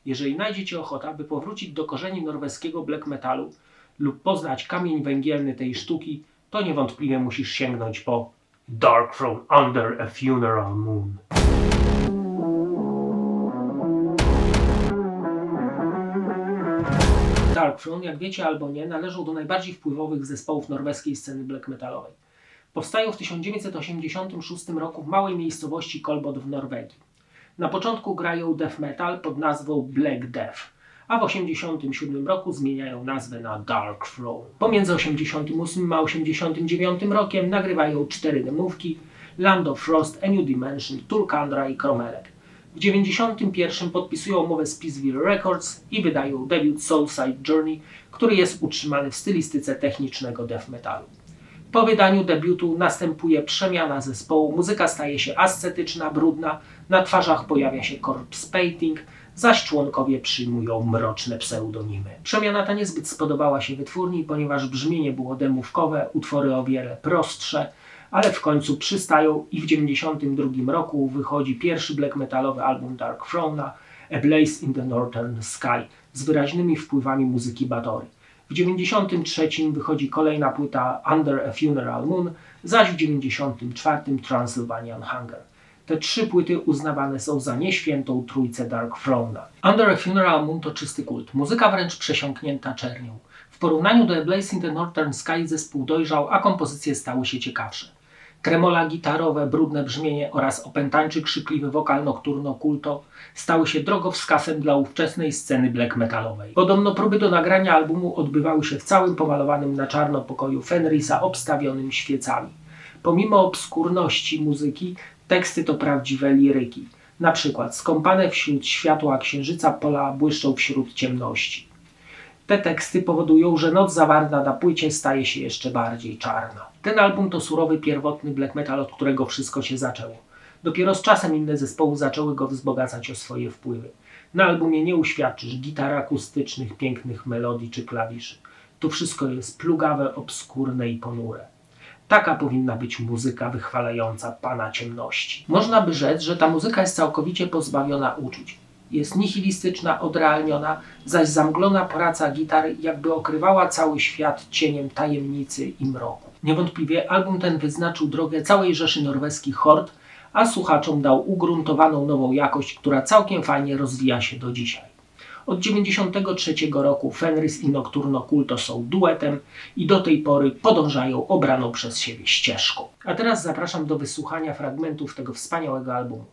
Jeżeli najdzie Ci ochota, by powrócić do korzeni norweskiego black metalu lub poznać kamień węgielny tej sztuki, to niewątpliwie musisz sięgnąć po Darkthrone Under a Funeral Moon. Darkthrone, jak wiecie albo nie, należą do najbardziej wpływowych zespołów norweskiej sceny black metalowej. Powstają w 1986 roku w małej miejscowości Kolbot w Norwegii. Na początku grają death metal pod nazwą Black Death, a w 1987 roku zmieniają nazwę na Darkthrone. Pomiędzy 1988 a 1989 rokiem nagrywają 4 demówki: Land of Frost, A New Dimension, Tulkandra i Kromelek. W 1991 podpisują umowę z Peaceville Records i wydają debiut Soulside Journey, który jest utrzymany w stylistyce technicznego death metalu. Po wydaniu debiutu następuje przemiana zespołu, muzyka staje się ascetyczna, brudna, na twarzach pojawia się corpse painting, zaś członkowie przyjmują mroczne pseudonimy. Przemiana ta niezbyt spodobała się wytwórni, ponieważ brzmienie było demówkowe, utwory o wiele prostsze, ale w końcu przystają i w 1992 roku wychodzi pierwszy black metalowy album Darkthrone'a, A Blaze in the Northern Sky, z wyraźnymi wpływami muzyki Bathory. W 1993 wychodzi kolejna płyta Under a Funeral Moon, zaś w 1994 Transylvanian Hunger. Te 3 płyty uznawane są za nieświętą trójcę Darkthrone'a. Under a Funeral Moon to czysty kult, muzyka wręcz przesiąknięta czernią. W porównaniu do A Blaze in the Northern Sky zespół dojrzał, a kompozycje stały się ciekawsze. Tremola gitarowe, brudne brzmienie oraz opętańczy krzykliwy wokal Nocturno Culto stały się drogowskazem dla ówczesnej sceny black metalowej. Podobno próby do nagrania albumu odbywały się w całym pomalowanym na czarno pokoju Fenrisa obstawionym świecami. Pomimo obskurności muzyki, teksty to prawdziwe liryki. Na przykład skąpane wśród światła księżyca pola błyszczą wśród ciemności. Te teksty powodują, że noc zawarta na płycie staje się jeszcze bardziej czarna. Ten album to surowy, pierwotny black metal, od którego wszystko się zaczęło. Dopiero z czasem inne zespoły zaczęły go wzbogacać o swoje wpływy. Na albumie nie uświadczysz gitar akustycznych, pięknych melodii czy klawiszy. To wszystko jest plugawe, obskurne i ponure. Taka powinna być muzyka wychwalająca Pana Ciemności. Można by rzec, że ta muzyka jest całkowicie pozbawiona uczuć. Jest nihilistyczna, odrealniona, zaś zamglona praca gitary jakby okrywała cały świat cieniem tajemnicy i mroku. Niewątpliwie album ten wyznaczył drogę całej rzeszy norweskich hord, a słuchaczom dał ugruntowaną nową jakość, która całkiem fajnie rozwija się do dzisiaj. Od 1993 roku Fenris i Nocturno Culto są duetem i do tej pory podążają obraną przez siebie ścieżką. A teraz zapraszam do wysłuchania fragmentów tego wspaniałego albumu.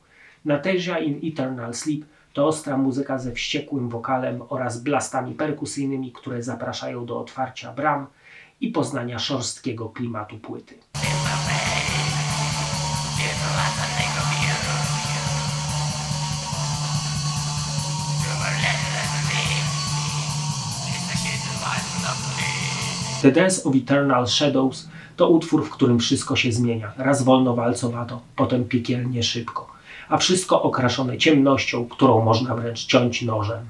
Natasha in Eternal Sleep to ostra muzyka ze wściekłym wokalem oraz blastami perkusyjnymi, które zapraszają do otwarcia bram i poznania szorstkiego klimatu płyty. The Dance of Eternal Shadows to utwór, w którym wszystko się zmienia. Raz wolno walcowato, potem piekielnie szybko. A wszystko okraszone ciemnością, którą można wręcz ciąć nożem.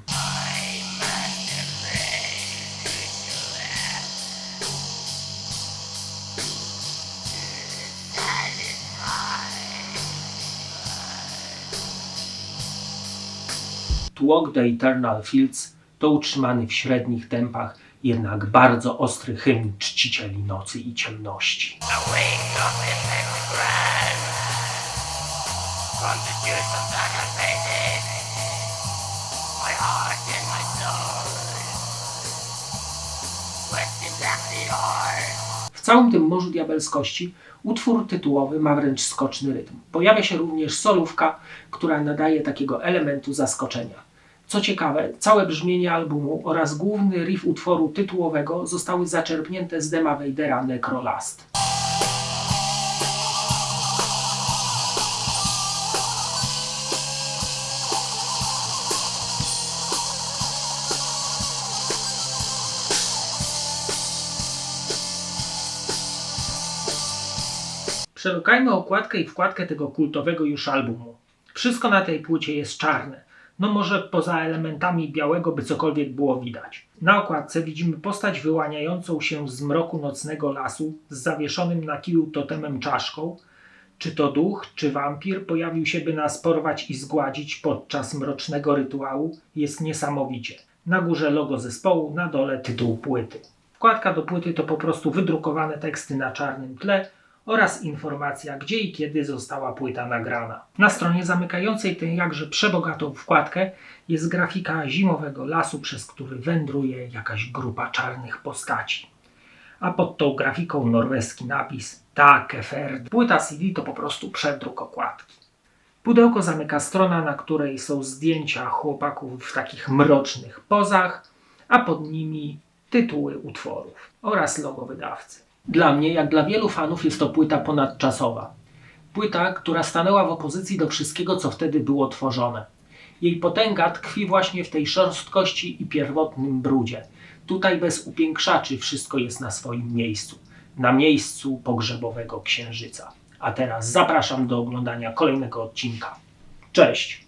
To Walk the Eternal Fields to utrzymany w średnich tempach, jednak bardzo ostry hymn czcicieli nocy i ciemności. W całym tym morzu diabelskości utwór tytułowy ma wręcz skoczny rytm. Pojawia się również solówka, która nadaje takiego elementu zaskoczenia. Co ciekawe, całe brzmienie albumu oraz główny riff utworu tytułowego zostały zaczerpnięte z dema Vadera Necrolast. Przelukajmy okładkę i wkładkę tego kultowego już albumu. Wszystko na tej płycie jest czarne. No może poza elementami białego by cokolwiek było widać. Na okładce widzimy postać wyłaniającą się z mroku nocnego lasu z zawieszonym na kiju totemem czaszką. Czy to duch, czy wampir pojawił się, by nas porwać i zgładzić podczas mrocznego rytuału, jest niesamowicie. Na górze logo zespołu, na dole tytuł płyty. Wkładka do płyty to po prostu wydrukowane teksty na czarnym tle oraz informacja, gdzie i kiedy została płyta nagrana. Na stronie zamykającej tę jakże przebogatą wkładkę jest grafika zimowego lasu, przez który wędruje jakaś grupa czarnych postaci. A pod tą grafiką norweski napis Takeferd. Płyta CD to po prostu przedruk okładki. Pudełko zamyka strona, na której są zdjęcia chłopaków w takich mrocznych pozach, a pod nimi tytuły utworów oraz logo wydawcy. Dla mnie, jak dla wielu fanów, jest to płyta ponadczasowa. Płyta, która stanęła w opozycji do wszystkiego, co wtedy było tworzone. Jej potęga tkwi właśnie w tej szorstkości i pierwotnym brudzie. Tutaj bez upiększaczy wszystko jest na swoim miejscu. Na miejscu pogrzebowego księżyca. A teraz zapraszam do oglądania kolejnego odcinka. Cześć!